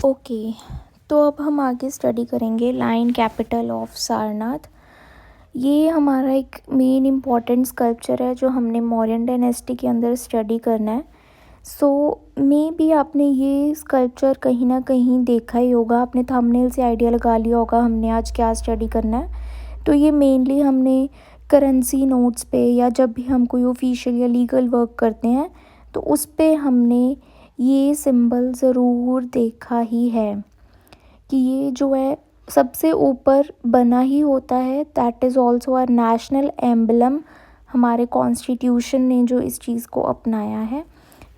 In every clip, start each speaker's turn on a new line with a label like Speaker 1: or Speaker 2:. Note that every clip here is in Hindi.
Speaker 1: ओके, तो अब हम आगे स्टडी करेंगे लाइन कैपिटल ऑफ सारनाथ। ये हमारा एक मेन इम्पॉर्टेंट स्कल्पचर है जो हमने मौर्यन डायनेस्टी के अंदर स्टडी करना है। सो मे बी आपने ये स्कल्पचर कहीं ना कहीं देखा ही होगा, आपने थंबनेल से आइडिया लगा लिया होगा हमने आज क्या स्टडी करना है। तो ये मेनली हमने करेंसी नोट्स पे या जब भी हम कोई ऑफिशियल या लीगल वर्क करते हैं तो उस पे हमने ये सिंबल ज़रूर देखा ही है कि ये जो है सबसे ऊपर बना ही होता है। That is also our national emblem. हमारे कॉन्स्टिट्यूशन ने जो इस चीज़ को अपनाया है,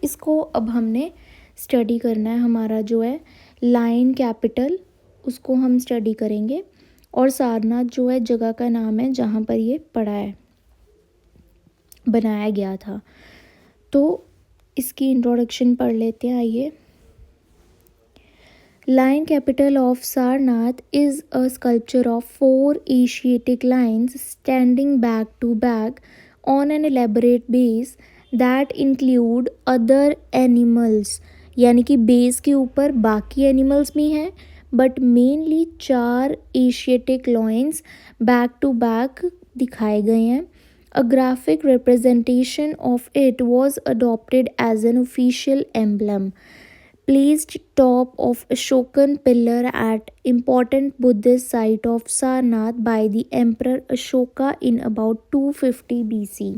Speaker 1: इसको अब हमने स्टडी करना है। हमारा जो है लाइन कैपिटल, उसको हम स्टडी करेंगे। और सारनाथ जो है जगह का नाम है जहाँ पर ये पड़ा है, बनाया गया था। तो इसकी इंट्रोडक्शन पढ़ लेते हैं, आइए। Lion capital of Sarnath is a sculpture of 4 Asiatic lions standing back to back on an elaborate base that include other animals। यानी कि बेस के ऊपर बाकी एनिमल्स भी हैं, but mainly 4 Asiatic lions back to back दिखाए गए हैं। A graphic representation of it was adopted as an official emblem, placed top of Ashokan pillar at important Buddhist site of Sarnath by the Emperor Ashoka in about 250 BC।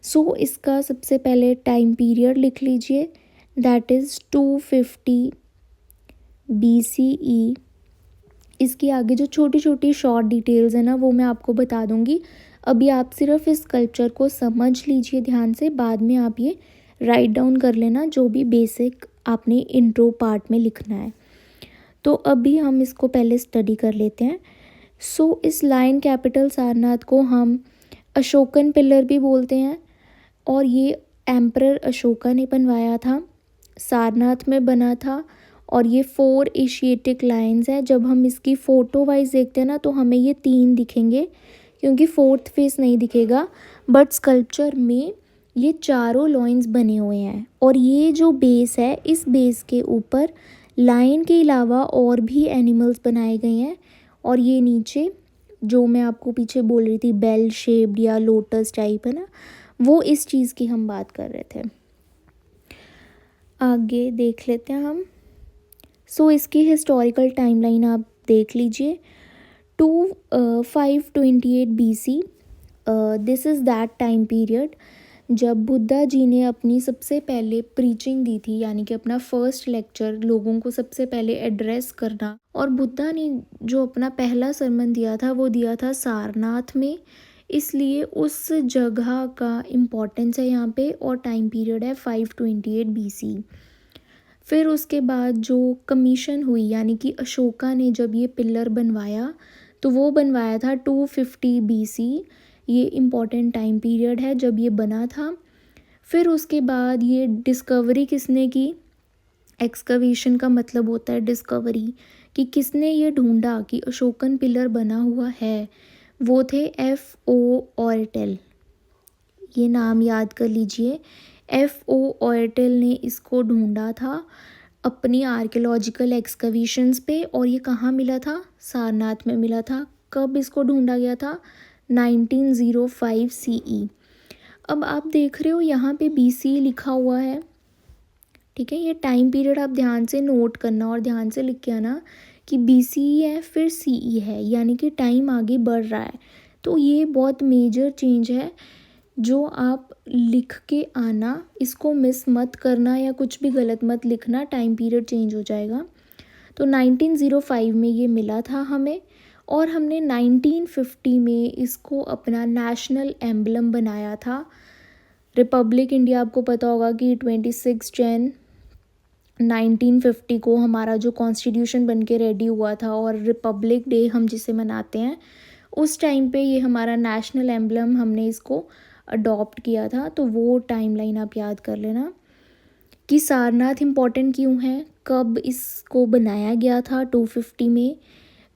Speaker 1: सो इसका सबसे पहले टाइम पीरियड लिख लीजिए, दैट इज़ 250 BCE। इसकी आगे जो छोटी छोटी शॉर्ट डिटेल्स है ना वो मैं आपको बता दूंगी। अभी आप सिर्फ इस स्कल्पचर को समझ लीजिए ध्यान से, बाद में आप ये राइट डाउन कर लेना जो भी बेसिक आपने इंट्रो पार्ट में लिखना है। तो अभी हम इसको पहले स्टडी कर लेते हैं। सो इस लाइन कैपिटल सारनाथ को हम अशोकन पिलर भी बोलते हैं, और ये एम्परर अशोका ने बनवाया था, सारनाथ में बना था। और ये 4 एशियाटिक लाइन्स हैं। जब हम इसकी फ़ोटो वाइज देखते हैं ना तो हमें ये 3 दिखेंगे क्योंकि फोर्थ फेस नहीं दिखेगा, बट स्कल्पचर में ये चारों लॉइंस बने हुए हैं। और ये जो बेस है, इस बेस के ऊपर लाइन के अलावा और भी एनिमल्स बनाए गए हैं। और ये नीचे जो मैं आपको पीछे बोल रही थी बेल शेप्ड या लोटस टाइप है ना, वो इस चीज़ की हम बात कर रहे थे। आगे देख लेते हैं हम। सो इसकी हिस्टोरिकल टाइमलाइन आप देख लीजिए। 528 BC, this is that time period जब बुद्धा जी ने अपनी सबसे पहले प्रीचिंग दी थी, यानी कि अपना फर्स्ट लेक्चर, लोगों को सबसे पहले एड्रेस करना। और बुद्धा ने जो अपना पहला सरमन दिया था वो दिया था सारनाथ में, इसलिए उस जगह का इम्पोर्टेंस है यहाँ पे। और टाइम पीरियड है 528 BC। फिर उसके बाद जो कमीशन हुई, यानी कि अशोका ने जब ये पिलर बनवाया तो वो बनवाया था 250 BC। ये इम्पॉर्टेंट टाइम पीरियड है जब ये बना था। फिर उसके बाद ये डिस्कवरी किसने की, एक्सकवेशन का मतलब होता है डिस्कवरी, कि किसने ये ढूंढा कि अशोकन पिलर बना हुआ है, वो थे F.O. ऑर्टेल। ये नाम याद कर लीजिए, F.O. ऑर्टेल ने इसको ढूंढा था अपनी आर्कियोलॉजिकल एक्सकवेशंस पे। और ये कहाँ मिला था, सारनाथ में मिला था। कब इसको ढूंढा गया था, 1905 CE। अब आप देख रहे हो यहाँ पे BC लिखा हुआ है, ठीक है। ये टाइम पीरियड आप ध्यान से नोट करना और ध्यान से लिख के आना कि BC है फिर CE है, यानी कि टाइम आगे बढ़ रहा है। तो ये बहुत मेजर चेंज है जो आप लिख के आना, इसको मिस मत करना या कुछ भी गलत मत लिखना, टाइम पीरियड चेंज हो जाएगा। तो 1905 में ये मिला था हमें, और हमने 1950 में इसको अपना नेशनल एम्बलम बनाया था। रिपब्लिक इंडिया, आपको पता होगा कि 26 जन 1950 को हमारा जो कॉन्स्टिट्यूशन बन के रेडी हुआ था, और रिपब्लिक डे हम जिसे मनाते हैं, उस टाइम पे ये हमारा नेशनल एम्बलम हमने इसको अडॉप्ट किया था। तो वो टाइमलाइन आप याद कर लेना कि सारनाथ इम्पॉर्टेंट क्यों है, कब इसको बनाया गया था 250 में,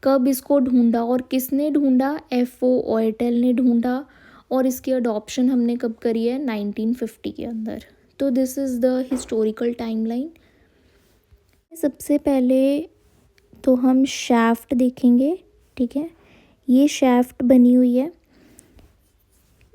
Speaker 1: कब इसको ढूंढा और किसने ढूंढा, F.O. ऑर्टेल ने ढूंढा। और इसकी अडॉप्शन हमने कब करी है, 1950 के अंदर। तो this is the historical timeline. सबसे पहले तो हम शैफ्ट देखेंगे, ठीक है। ये शैफ्ट बनी हुई है,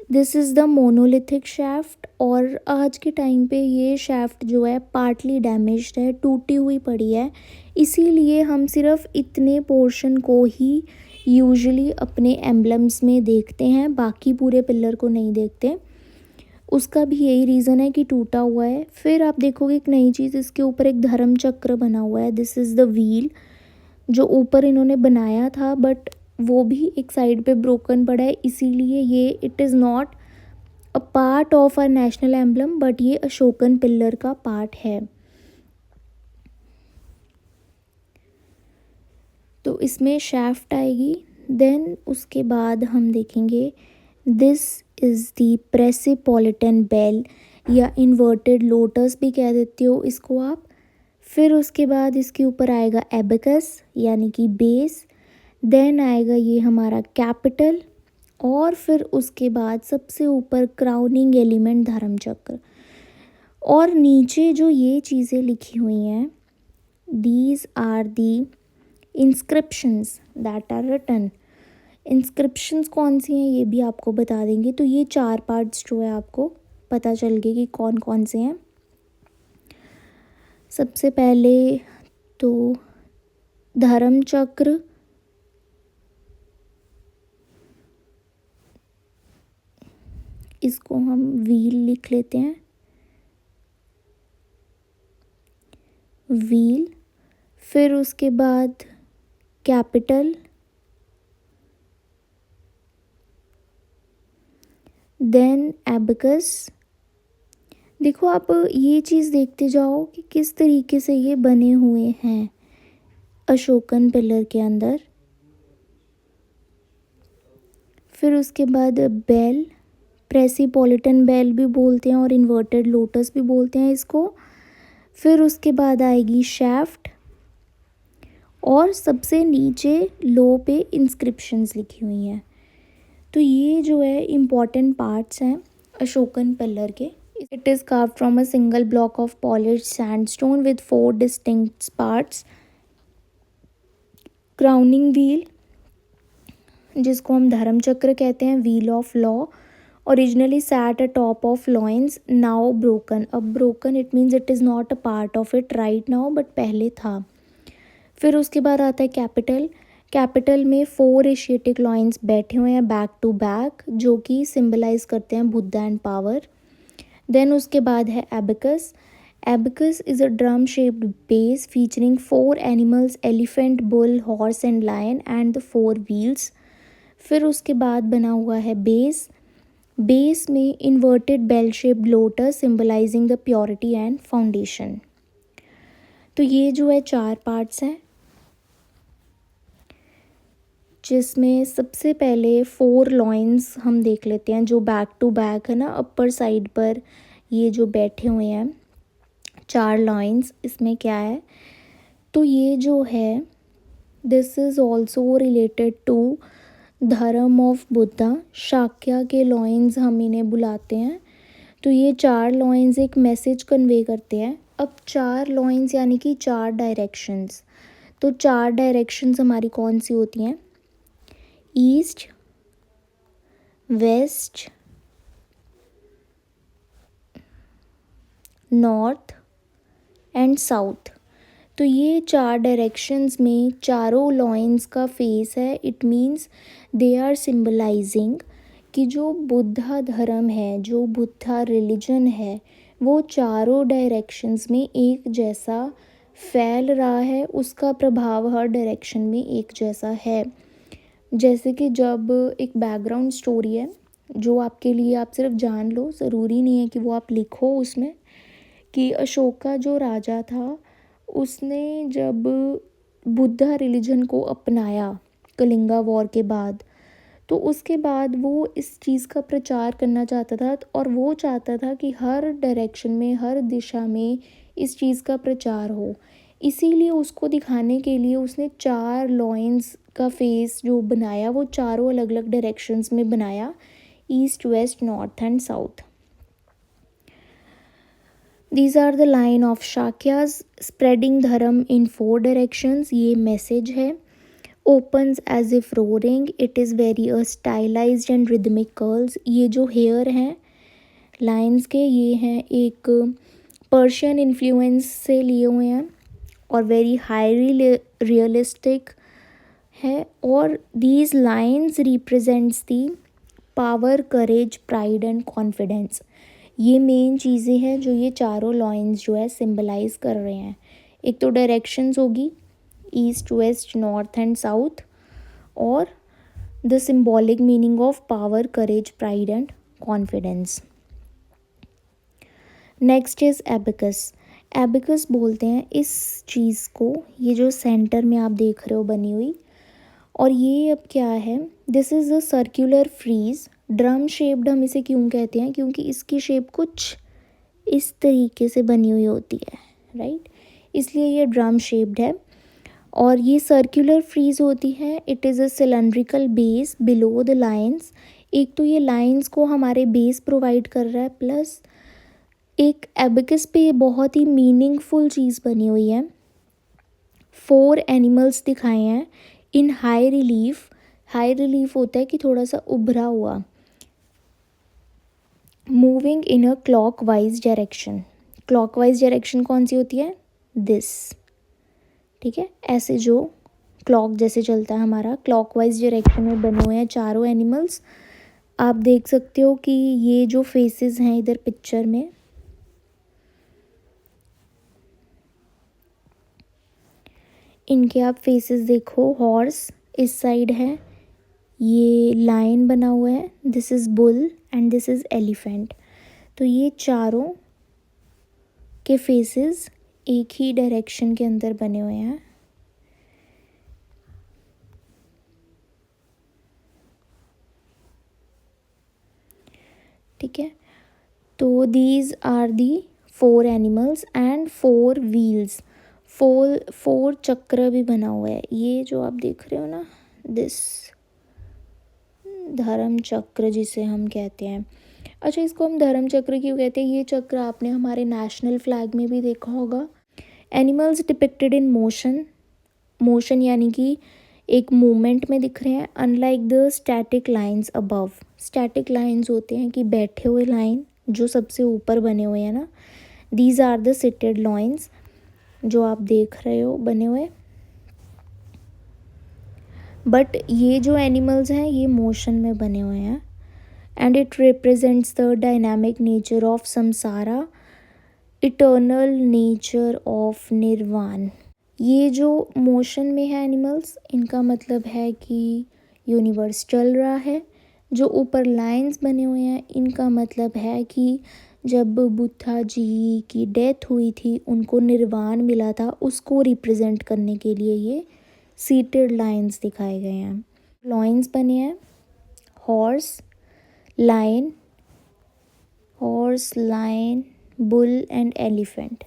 Speaker 1: this is the monolithic shaft. और आज के टाइम पे ये शैफ्ट जो है पार्टली डैमेज्ड है, टूटी हुई पड़ी है, इसीलिए हम सिर्फ इतने पोर्शन को ही यूजुअली अपने एम्बलम्स में देखते हैं, बाकी पूरे पिलर को नहीं देखते। उसका भी यही रीज़न है कि टूटा हुआ है। फिर आप देखोगे एक नई चीज़, इसके ऊपर एक धर्म चक्र बना हुआ है, दिस इज़ द व्हील, जो ऊपर इन्होंने बनाया था बट वो भी एक साइड पे ब्रोकन पड़ा है, इसीलिए ये it is not a part of our national emblem, but ये अशोकन पिलर का पार्ट है। तो इसमें शैफ्ट आएगी। देन उसके बाद हम देखेंगे दिस इज़ द प्रेसिपोलिटन बेल, या इन्वर्टेड लोटस भी कह देते हो इसको आप। फिर उसके बाद इसके ऊपर आएगा एबेकस यानी कि बेस। देन आएगा ये हमारा कैपिटल, और फिर उसके बाद सबसे ऊपर क्राउनिंग एलिमेंट धर्मचक्र। और नीचे जो ये चीज़ें लिखी हुई हैं, these are the inscriptions that are written. Inscriptions कौन सी हैं ये भी आपको बता देंगे। तो ये 4 पार्ट्स जो है आपको पता चल गए कि कौन कौन से हैं। सबसे पहले तो धर्म चक्र, इसको हम व्हील लिख लेते हैं, व्हील। फिर उसके बाद कैपिटल, देन एबेकस। देखो आप ये चीज़ देखते जाओ कि किस तरीके से ये बने हुए हैं अशोकन पिलर के अंदर। फिर उसके बाद बेल, प्रेसिपोलिटन बेल भी बोलते हैं और इन्वर्टेड लोटस भी बोलते हैं इसको। फिर उसके बाद आएगी शैफ्ट, और सबसे नीचे लो पे इंस्क्रिप्शंस लिखी हुई हैं। तो ये जो है इम्पॉर्टेंट पार्ट्स हैं अशोकन पिलर के। It is carved from a single block of polished sandstone with 4 distinct parts। Crowning wheel, जिसको हम धर्म चक्र कहते हैं, wheel of law, originally sat a top of lions, now broken. अब broken it means it is not a part of it right now, but पहले था। फिर उसके बाद आता है कैपिटल। कैपिटल में 4 एशियाटिक लॉइंस बैठे हुए हैं बैक टू बैक, जो कि सिम्बलाइज करते हैं बुद्धा एंड पावर। देन उसके बाद है abacus. Abacus is a drum shaped base featuring 4 animals, elephant, bull, horse and lion and the 4 wheels. फिर उसके बाद बना हुआ है बेस। बेस में inverted bell shaped lotus symbolising the purity and foundation. तो ये जो है 4 पार्ट्स हैं, जिसमें सबसे पहले 4 लॉइंस हम देख लेते हैं जो बैक टू बैक है ना, अपर साइड पर ये जो बैठे हुए हैं 4 लॉइंस। इसमें क्या है, तो ये जो है this is also related to dharma of Buddha. Shakya के लॉइंस हम इन्हें बुलाते हैं। तो ये 4 लॉइंस एक मैसेज कन्वे करते हैं। अब 4 लॉइंस यानी कि 4 डायरेक्शंस। तो 4 डायरेक्शंस हमारी कौन सी होती हैं, east, west, north and south. तो ये 4 डायरेक्शंस में चारों लॉइंस का फेस है। It means they are symbolising कि जो बुद्धा धर्म है, जो बुद्धा रिलीजन है, वो चारों डायरेक्शंस में एक जैसा फैल रहा है, उसका प्रभाव हर डायरेक्शन में एक जैसा है। जैसे कि जब एक बैकग्राउंड स्टोरी है जो आपके लिए आप सिर्फ जान लो, ज़रूरी नहीं है कि वो आप लिखो उसमें, कि अशोका जो राजा था उसने जब बुद्धा रिलीजन को अपनाया कलिंगा वॉर के बाद, तो उसके बाद वो इस चीज़ का प्रचार करना चाहता था, और वो चाहता था कि हर डायरेक्शन में, हर दिशा में इस चीज़ का प्रचार हो। इसीलिए उसको दिखाने के लिए उसने 4 लॉइंस का फेस जो बनाया वो चारों अलग अलग डायरेक्शंस में बनाया, east, west, north and south. These are the line of Shakyas spreading dharma in 4 directions, ये मैसेज है. Opens as if roaring, it is very a stylized and rhythmic curls. ये जो हेयर हैं लाइन्स के, ये हैं एक पर्शियन इन्फ्लुएंस से लिए हुए हैं और वेरी हाईली रियलिस्टिक है. और these lines represents the power, courage, pride and confidence. ये मेन चीज़ें हैं जो ये चारों लाइन्स जो है सिंबलाइज कर रहे हैं. एक तो डायरेक्शंस होगी east, west, north and south, और the symbolic meaning of power, courage, pride and confidence. Next is abacus. Abacus बोलते हैं इस चीज़ को, ये जो सेंटर में आप देख रहे हो बनी हुई, और ये अब क्या है, this is a circular frieze. Drum shaped हम इसे क्यों कहते हैं, क्योंकि इसकी शेप कुछ इस तरीके से बनी हुई होती है, राइट, इसलिए ये ड्रम शेप्ड है. और ये सर्कुलर फ्रीज होती है. It is a cylindrical base below the lines. एक तो ये लाइंस को हमारे बेस प्रोवाइड कर रहा है, प्लस एक एबिकस पे बहुत ही मीनिंगफुल चीज़ बनी हुई है. 4 एनिमल्स दिखाए हैं इन हाई रिलीफ. हाई रिलीफ होता है कि थोड़ा सा उभरा हुआ. Moving in a clockwise direction. Clockwise direction कौन सी होती है, दिस, ठीक है, ऐसे जो क्लॉक जैसे चलता है हमारा, क्लॉकवाइज डायरेक्शन में बने हुए हैं चारों एनिमल्स. आप देख सकते हो कि ये जो फेसेस हैं इधर पिक्चर में, इनके आप फेसेस देखो. हॉर्स इस साइड है, ये लायन बना हुआ है, this is bull and this is elephant. तो ये चारों के फेसेस एक ही डायरेक्शन के अंदर बने हुए हैं. ठीक है, तो these are the 4 animals and 4 wheels. 4 चक्र भी बना हुआ है. ये जो आप देख रहे हो ना, दिस धर्म चक्र जिसे हम कहते हैं. अच्छा, इसको हम धर्म चक्र क्यों कहते हैं, ये चक्र आपने हमारे नेशनल फ्लैग में भी देखा होगा. Animals depicted in motion. Motion यानी कि एक मूवमेंट में दिख रहे हैं. Unlike the static lines above. Static lines होते हैं कि बैठे हुए लाइन जो सबसे ऊपर बने हुए हैं ना, these are the seated lions जो आप देख रहे हो बने हुए. बट ये जो एनिमल्स हैं ये मोशन में बने हुए हैं. And it represents the dynamic nature of संसारा, इटर्नल नेचर ऑफ निर्वाण. ये जो मोशन में है एनिमल्स, इनका मतलब है कि यूनिवर्स चल रहा है. जो ऊपर लाइंस बने हुए हैं इनका मतलब है कि जब बुद्धा जी की डेथ हुई थी उनको निर्वाण मिला था, उसको रिप्रेजेंट करने के लिए ये सीटेड लाइंस दिखाए गए हैं. लाइंस बने हैं horse, lion, horse, lion, bull and elephant.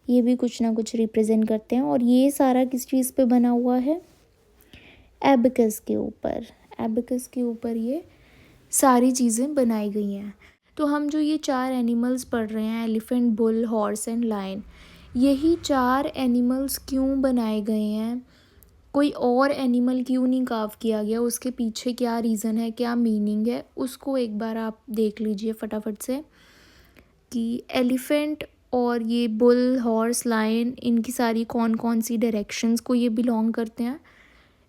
Speaker 1: ये भी कुछ ना कुछ रिप्रेजेंट करते हैं. और ये सारा किस चीज़ पे बना हुआ है, एबिकस के ऊपर. एबिकस के ऊपर ये सारी चीज़ें बनाई गई हैं. तो हम जो ये 4 एनिमल्स पढ़ रहे हैं, elephant, bull, horse and lion, यही 4 एनिमल्स क्यों बनाए गए हैं, कोई और एनिमल क्यों नहीं कार्व किया गया, उसके पीछे क्या रीज़न है, क्या मीनिंग है, उसको एक बार आप देख लीजिए फटाफट से. कि एलिफेंट और ये बुल, हॉर्स, लायन, इनकी सारी कौन कौन सी डायरेक्शंस को ये बिलोंग करते हैं.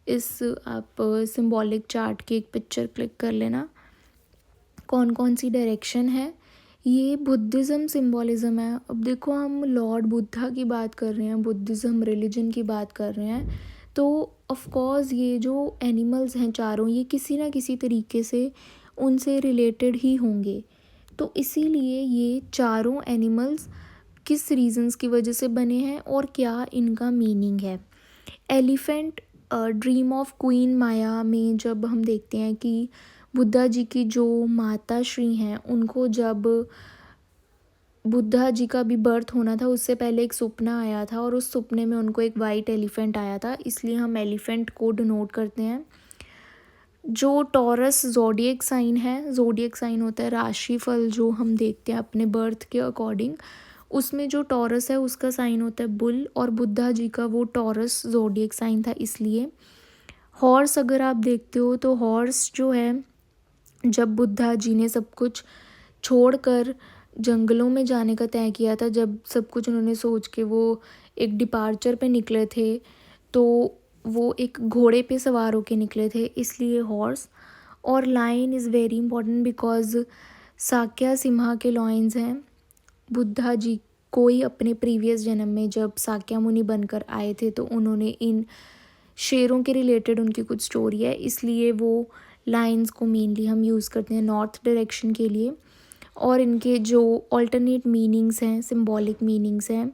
Speaker 1: इस आप सिंबॉलिक चार्ट की एक पिक्चर क्लिक कर लेना, कौन कौन सी डायरेक्शन है. ये बुद्धिज़्म सिंबॉलिज़्म है. अब देखो, हम लॉर्ड बुद्धा की बात कर रहे हैं, बुद्धिज़्म रिलीजन की बात कर रहे हैं, तो ऑफ कोर्स ये जो एनिमल्स हैं चारों, ये किसी ना किसी तरीके से उनसे रिलेटेड ही होंगे. तो इसीलिए ये चारों एनिमल्स किस रीजंस की वजह से बने हैं और क्या इनका मीनिंग है. एलिफेंट, ड्रीम ऑफ क्वीन माया में जब हम देखते हैं कि बुद्धा जी की जो माता श्री हैं, उनको जब बुद्धा जी का भी बर्थ होना था उससे पहले एक सपना आया था, और उस सपने में उनको एक वाइट एलिफेंट आया था, इसलिए हम एलिफेंट को डिनोट करते हैं. जो टॉरस ज़ोडिएक साइन है, ज़ोडिएक साइन होता है राशिफल जो हम देखते हैं अपने बर्थ के अकॉर्डिंग, उसमें जो टॉरस है उसका साइन होता है बुल, और बुद्धा जी का वो टॉरस ज़ोडिएक साइन था इसलिए। हॉर्स अगर आप देखते हो तो हॉर्स जो है, जब बुद्धा जी ने सब कुछ छोड़कर जंगलों में जाने का तय किया था, जब सब कुछ उन्होंने सोच के वो एक डिपार्चर पे निकले थे, तो वो एक घोड़े पे सवार होके निकले थे, इसलिए हॉर्स। और lion is very important because Shakya Simha के लॉयंस हैं। बुद्धा जी कोई अपने प्रीवियस जन्म में जब साक्या मुनि बनकर आए थे तो उन्होंने इन शेरों के रिलेटेड उनकी कुछ स्टोरी है, इसलिए वो लाइन्स को मेनली हम यूज़ करते हैं नॉर्थ डायरेक्शन के लिए। और इनके जो ऑल्टरनेट मीनिंग्स हैं, सिंबॉलिक मीनिंग्स हैं,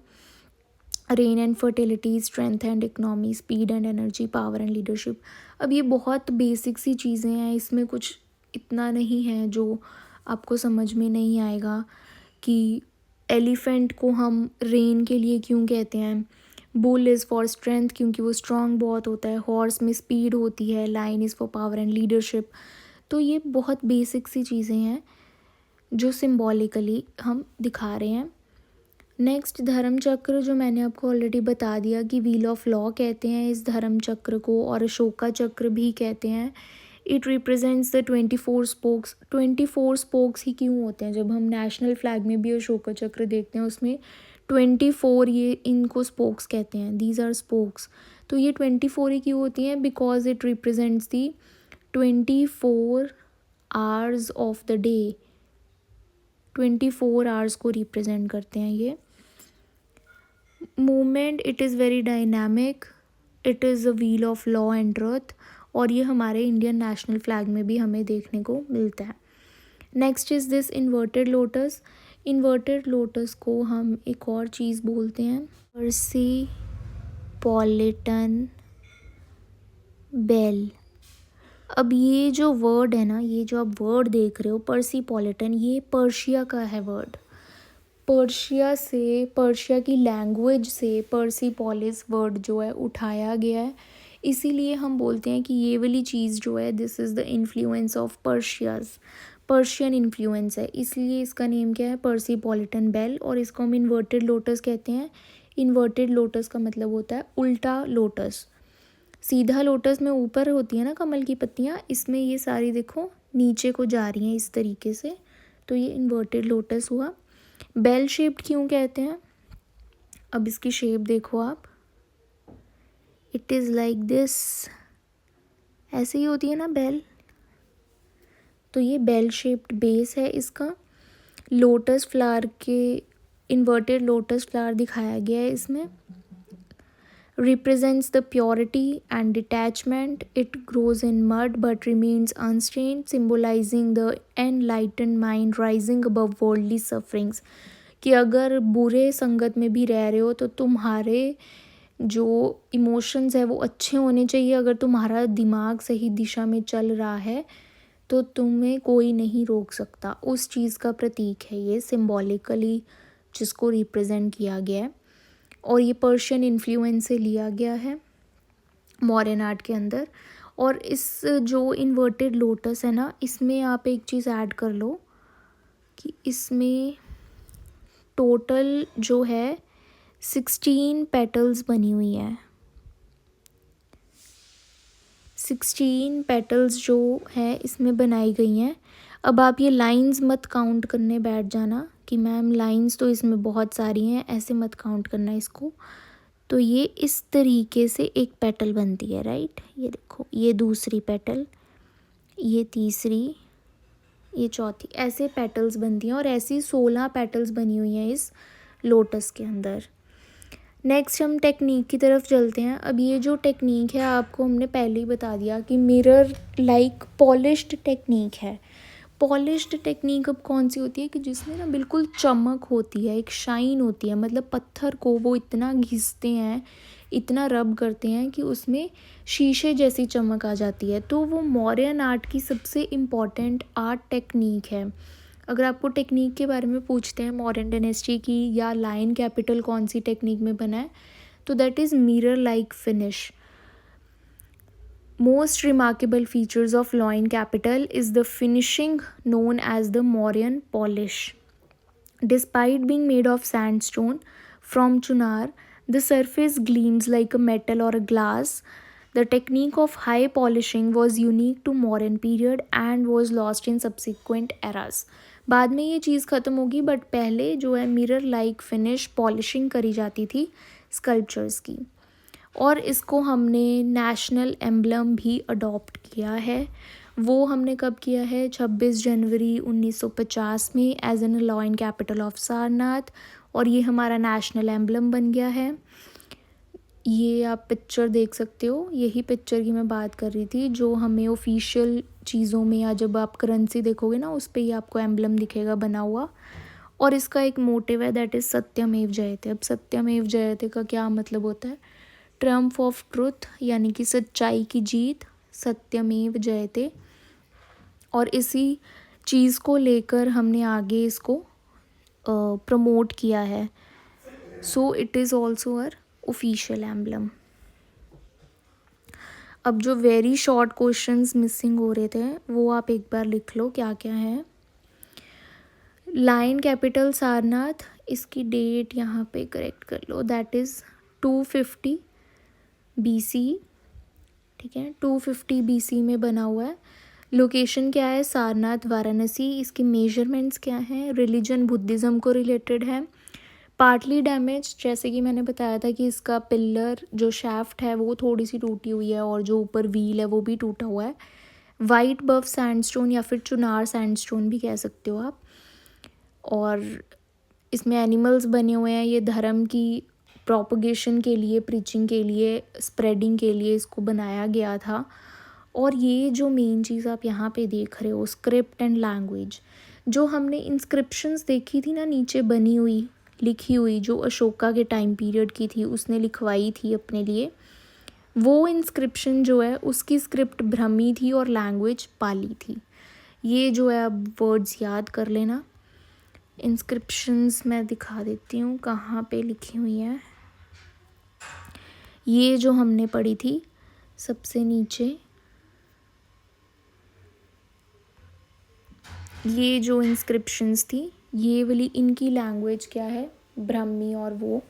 Speaker 1: rain and fertility, strength and economy, speed and energy, power and leadership. अब ये बहुत बेसिक सी चीज़ें हैं, इसमें कुछ इतना नहीं है जो आपको समझ में नहीं आएगा कि एलिफेंट को हम रेन के लिए क्यों कहते हैं, बुल इज़ फॉर स्ट्रेंथ क्योंकि वो स्ट्रॉन्ग बहुत होता है, हॉर्स में स्पीड होती है, line is for power and leadership. तो ये बहुत बेसिक सी चीज़ें हैं जो सिंबॉलिकली हम दिखा रहे हैं। नेक्स्ट धर्म चक्र, जो मैंने आपको ऑलरेडी बता दिया कि व्हील ऑफ लॉ कहते हैं इस धर्म चक्र को, और अशोका चक्र भी कहते हैं। It represents the 24 spokes. 24 spokes ही क्यों होते हैं, जब हम नेशनल फ्लैग में भी अशोका चक्र देखते हैं उसमें 24 ये इनको स्पोक्स कहते हैं, दीज आर स्पोक्स। तो ये 24 ही क्यों होती हैं, because it represents the 24 hours of the day. 24 hours को रिप्रेजेंट करते हैं ये। Movement, it is very dynamic, it is a wheel of law and truth, और ये हमारे इंडियन नेशनल फ्लैग में भी हमें देखने को मिलता है। Next is this inverted lotus. Inverted lotus को हम एक और चीज़ बोलते हैं, पर्सीपॉलिटन बेल। अब ये जो वर्ड है ना, ये जो आप वर्ड देख रहे हो पर्सीपॉलिटन, ये पर्शिया का है वर्ड। पर्शिया से, पर्शिया की लैंग्वेज से पर्सीपोलिस वर्ड जो है उठाया गया है, इसीलिए हम बोलते हैं कि ये वाली चीज़ जो है this is the influence of Persias, Persian influence है, इसलिए इसका नेम क्या है पर्सीपॉलिटन बेल। और इसको हम इन्वर्टेड लोटस कहते हैं। इन्वर्टेड लोटस का मतलब होता है उल्टा लोटस। सीधा लोटस में ऊपर होती है ना कमल की पत्तियाँ, इसमें ये सारी देखो नीचे को जा रही हैं इस तरीके से, तो ये इन्वर्टेड लोटस हुआ। बेल शेप्ड क्यों कहते हैं, अब इसकी शेप देखो आप, इट इज़ लाइक दिस, ऐसे ही होती है ना बेल, तो ये बेल शेप्ड बेस है इसका। लोटस फ्लावर के, इन्वर्टेड लोटस फ्लावर दिखाया गया है इसमें। represents the purity and detachment. It grows in mud but remains unstained, symbolizing the enlightened mind rising above worldly sufferings. कि अगर बुरे संगत में भी रह रहे हो तो तुम्हारे जो इमोशंस है वो अच्छे होने चाहिए। अगर तुम्हारा दिमाग सही दिशा में चल रहा है तो तुम्हें कोई नहीं रोक सकता, उस चीज़ का प्रतीक है ये सिंबॉलिकली जिसको रिप्रेजेंट किया गया है। और ये पर्शियन इन्फ्लुएंस से लिया गया है मॉडर्न आर्ट के अंदर। और इस जो इन्वर्टेड लोटस है ना, इसमें आप एक चीज़ ऐड कर लो कि इसमें टोटल जो है 16 पेटल्स बनी हुई हैं। 16 पेटल्स जो है इसमें बनाई गई हैं। अब आप ये लाइंस मत काउंट करने बैठ जाना कि मैम लाइंस तो इसमें बहुत सारी हैं, ऐसे मत काउंट करना इसको। तो ये इस तरीके से एक पेटल बनती है, राइट, ये देखो, ये दूसरी पेटल, ये तीसरी, ये चौथी, ऐसे पेटल्स बनती हैं। और ऐसी 16 पेटल्स बनी हुई हैं इस लोटस के अंदर। नेक्स्ट हम टेक्निक की तरफ चलते हैं। अब ये जो टेक्निक है आपको हमने पहले ही बता दिया कि मिरर लाइक पॉलिश्ड टेक्निक है। पॉलिश्ड टेक्निक अब कौन सी होती है कि जिसमें ना बिल्कुल चमक होती है, एक शाइन होती है, मतलब पत्थर को वो इतना घिसते हैं, इतना रब करते हैं कि उसमें शीशे जैसी चमक आ जाती है। तो वो मॉडर्न आर्ट की सबसे इम्पॉर्टेंट आर्ट टेक्निक है। अगर आपको टेक्निक के बारे में पूछते हैं मॉडर्न डायनेस्टी की या लाइन कैपिटल कौन सी टेक्निक में बना है, तो that is mirror like finish. Most remarkable features of Loin capital is the finishing known as the Mauryan polish. Despite being made of sandstone from Chunar, the surface gleams like a metal or a glass. The technique of high polishing was unique to Mauryan period and was lost in subsequent eras. बाद में ये चीज़ ख़त्म होगी, बट पहले जो है मिरर लाइक फिनिश पॉलिशिंग करी जाती थी स्कल्पचर्स की. और इसको हमने नेशनल एम्बलम भी अडॉप्ट किया है. वो हमने कब किया है? 26 जनवरी 1950 में as an a lion capital of Sarnath. और ये हमारा नेशनल एम्बलम बन गया है. ये आप पिक्चर देख सकते हो, यही पिक्चर की मैं बात कर रही थी जो हमें ऑफिशियल चीज़ों में, या जब आप करेंसी देखोगे ना उस पर ही आपको एम्बलम दिखेगा बना हुआ. और इसका एक मोटिव है, दैट इज़ सत्यमेव जयते. अब सत्यमेव जयते का क्या मतलब होता है? ट्रम्प ऑफ ट्रुथ, यानी कि सच्चाई की जीत. सत्यमेव जयते. और इसी चीज़ को लेकर हमने आगे इसको प्रमोट किया है. So it is also our official emblem. अब जो वेरी शॉर्ट क्वेश्चंस मिसिंग हो रहे थे वो आप एक बार लिख लो क्या क्या है. लाइन कैपिटल सारनाथ, इसकी डेट यहाँ पे करेक्ट कर लो, दैट इज़ 250 BC. ठीक है, 250 BC में बना हुआ है. लोकेशन क्या है? सारनाथ वाराणसी. इसके मेजरमेंट्स क्या हैं? रिलीजन बुद्धिज़्म को रिलेटेड है. पार्टली डैमेज, जैसे कि मैंने बताया था कि इसका पिलर जो शैफ्ट है वो थोड़ी सी टूटी हुई है और जो ऊपर व्हील है वो भी टूटा हुआ है. वाइट बफ सैंडस्टोन या फिर चुनार सैंडस्टोन भी कह सकते हो आप. और इसमें एनिमल्स बने हुए हैं. ये धर्म की प्रोपगेशन के लिए, प्रीचिंग के लिए, स्प्रेडिंग के लिए इसको बनाया गया था. और ये जो मेन चीज़ आप यहाँ पे देख रहे हो, स्क्रिप्ट एंड लैंग्वेज, जो हमने इंस्क्रिप्शंस देखी थी ना नीचे बनी हुई, लिखी हुई, जो अशोका के टाइम पीरियड की थी, उसने लिखवाई थी अपने लिए, वो इंस्क्रिप्शन जो है उसकी स्क्रिप्ट ब्रह्मी थी और लैंग्वेज पाली थी. ये जो है अब वर्ड्स याद कर लेना. इंस्क्रिप्शंस मैं दिखा देती हूँ कहाँ पे लिखी हुई है. ये जो हमने पढ़ी थी सबसे नीचे, ये जो इंस्क्रिप्शंस थी, ये वाली, इनकी लैंग्वेज क्या है? ब्राह्मी और वो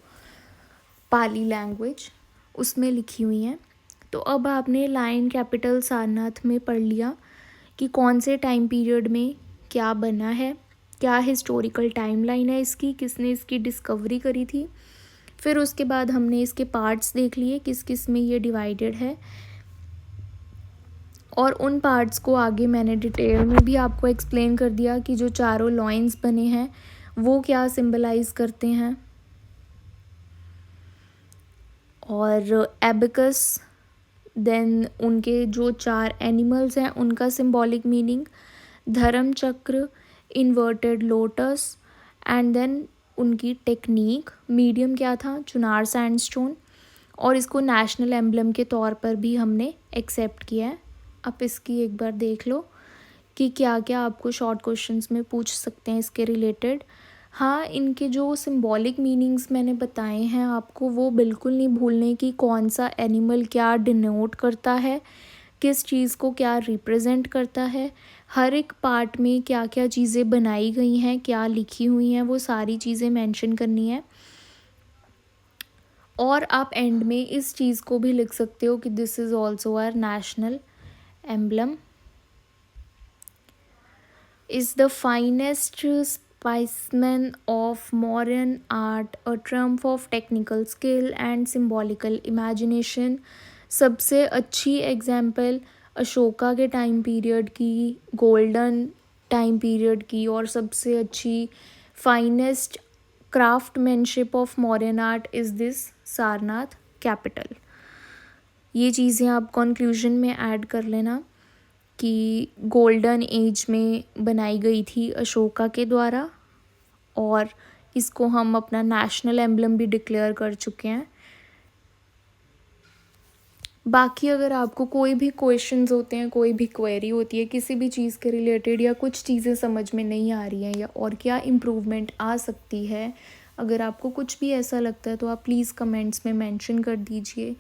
Speaker 1: पाली लैंग्वेज उसमें लिखी हुई हैं. तो अब आपने लाइन कैपिटल सारनाथ में पढ़ लिया कि कौन से टाइम पीरियड में क्या बना है, क्या हिस्टोरिकल टाइमलाइन है इसकी, किसने इसकी डिस्कवरी करी थी. फिर उसके बाद हमने इसके पार्ट्स देख लिए, किस किस में ये डिवाइडेड है. और उन पार्ट्स को आगे मैंने डिटेल में भी आपको एक्सप्लेन कर दिया कि जो चारों लॉइंस बने हैं वो क्या सिंबलाइज करते हैं. और एबिकस, देन उनके जो 4 एनिमल्स हैं उनका सिंबॉलिक मीनिंग, धर्म चक्र, इन्वर्टेड लोटस, एंड देन उनकी टेक्निक. मीडियम क्या था? चुनार सैंडस्टोन. और इसको नेशनल एम्बलम के तौर पर भी हमने एक्सेप्ट किया है. आप इसकी एक बार देख लो कि क्या क्या आपको शॉर्ट क्वेश्चंस में पूछ सकते हैं इसके रिलेटेड. हाँ, इनके जो सिंबॉलिक मीनिंग्स मैंने बताए हैं आपको, वो बिल्कुल नहीं भूलने कि कौन सा एनिमल क्या डिनोट करता है, किस चीज़ को क्या रिप्रेजेंट करता है, हर एक पार्ट में क्या क्या चीज़ें बनाई गई हैं, क्या लिखी हुई हैं, वो सारी चीज़ें मेंशन करनी है. और आप एंड में इस चीज़ को भी लिख सकते हो कि this is also our national emblem. Is the finest specimen of Mauryan art, a triumph of technical skill and symbolical imagination. सबसे अच्छी एग्जाम्पल अशोका के टाइम पीरियड की, गोल्डन टाइम पीरियड की, और सबसे अच्छी finest craftsmanship of modern art is this Sarnath capital. ये चीज़ें आप कंक्लूजन में ऐड कर लेना कि गोल्डन एज में बनाई गई थी अशोका के द्वारा, और इसको हम अपना नेशनल एम्बलम भी डिक्लेयर कर चुके हैं. बाकी अगर आपको कोई भी क्वेश्चंस होते हैं, कोई भी क्वेरी होती है किसी भी चीज़ के रिलेटेड, या कुछ चीज़ें समझ में नहीं आ रही हैं, या और क्या इम्प्रूवमेंट आ सकती है, अगर आपको कुछ भी ऐसा लगता है तो आप प्लीज़ कमेंट्स में मेंशन कर दीजिए.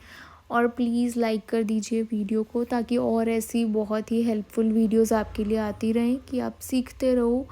Speaker 1: और प्लीज़ लाइक कर दीजिए वीडियो को, ताकि और ऐसी बहुत ही हेल्पफुल वीडियोस आपके लिए आती रहें कि आप सीखते रहो